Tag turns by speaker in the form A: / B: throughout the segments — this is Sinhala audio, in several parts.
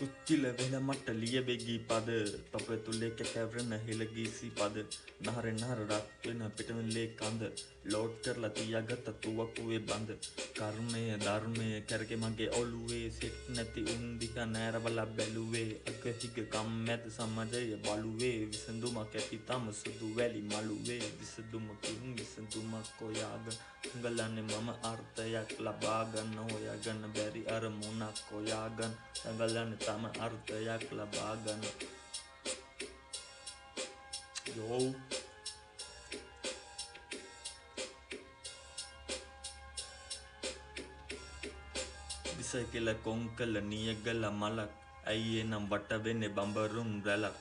A: උච්චිල වෙල මට ලියවෙගී පද පපතුලේ කැකැවරන හෙළගීසි පද නහරෙන් නහර රත් වෙන පිටවෙලේ කඳ ලෝඩ් කරලා තියාගත්ත තුවක්කුවේ බඳ කර්මය ධර්මය කැරකෙ මගේ ඔළුවේ සෙට් නැති උන් දිහා නෑරවලා බැලුවේ අගහිග කම්මැද සමාජය බලුවේ විසඳුමක් ඇති තම සුදු වැලි මළුවේ විසඳුමකින් විසඳුමක් හොයාගෙන දඟලන්නේ මම අර්ථයක් ලබාගන්න හොයාගන්න බැරි අරමුණක් හොයාගන්න දඟලන්නේ තම අර්ථයක් ලබාගන්න යෝ විසයි කියලා කොංකල නියගල මලක් ඇයි එනම් වට වෙන්නේ බඹරුන් රැලක්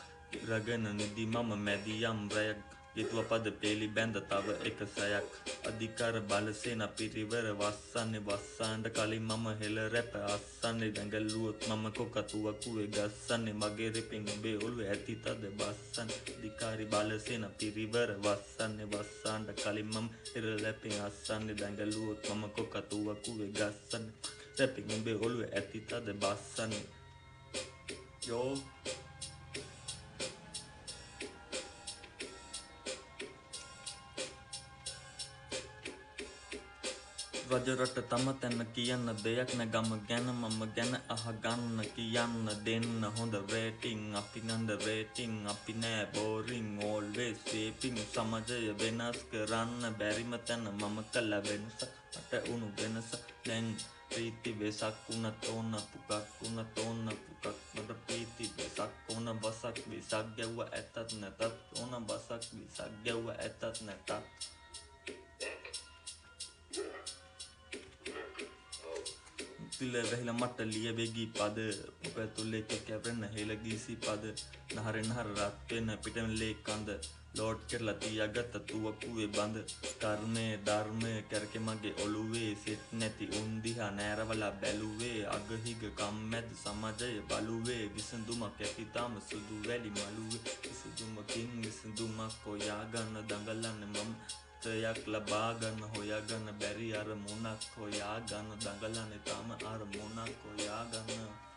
A: රගෙන නිදි මම මැදියම් රැයක් ගෙතුව පද පේලි බැඳ තව එක සැයක් අධිකාර බලසේන පිරිවර වස්සන්නේ වස්සාන්ට කලින් මම හෙළ රැප අස්සන්නේ දැඟලුවොත් මම කොකතුවකුවේ ගස්සන්නේ මගේ රෙපෙන් ඔබේ ඔළුව ඇති තද බස්සන්නේ අධිකාරි බලසේන පිරිවර වස්සන්නේ වස්සාන්ට කලින් මම හෙළ රැපෙන් අස්සන්නේ දැඟලුවොත් මම කොකතුවකුවේ ගස්සන්නේ රැපෙන් ඔබේ ඔළුව ඇති තද බස්සන්නේ යෝ රජරට තම තැන්න කියන්න දෙයක් නැ ගම ගැන මම ගැන අහගන්න කියන්න දෙන්න හොඳ රේටිං අපි නන්ද රේටිං අපි නෑ බෝරිං ඕල්වේස් වේපිං සමාජය වෙනස් කරන්න බැරිම තැන මම කළ වෙනස මට උණු වෙනස දැන් ප්‍රීති වෙසක් වුණත් ඕන පුකක් වුණත් ඕන පුකක් මට ප්‍රීති වෙසක් ඕන බසක් විසක් ගැව්ව ඇතත් නැතත් ඕන බසක් විසක් ගැව්ව ඇතත් නැතත් තිල වෙහිලා මට ලියවෙගී පද පපතුලේ කැකැවරන හෙළගීසි පද නහරෙන් නහර රත් වෙන පිටවෙලේ කඳ ලෝඩ් කරලා තියාගත්ත තුවක්කුවේ බඳ කර්මය ධර්මය කැරකෙ මගේ ඔළුවේ සෙට් නැති උන් දිහා නෑරවලා බැලුවේ අගහිග කම්මැද සමාජය බලුවේ විසඳුමක් ඇති තාම සුදු වැලි මළුවේ විසඳුමකින් විසඳුමක් හොයාගන්න දඟලන්නේ මම යක් ලබාගන්න හොයාගන්න බැරි අරමුණක් හොයාගන්න දඟලන්නේ තම අරමුණක් හොයාගන්න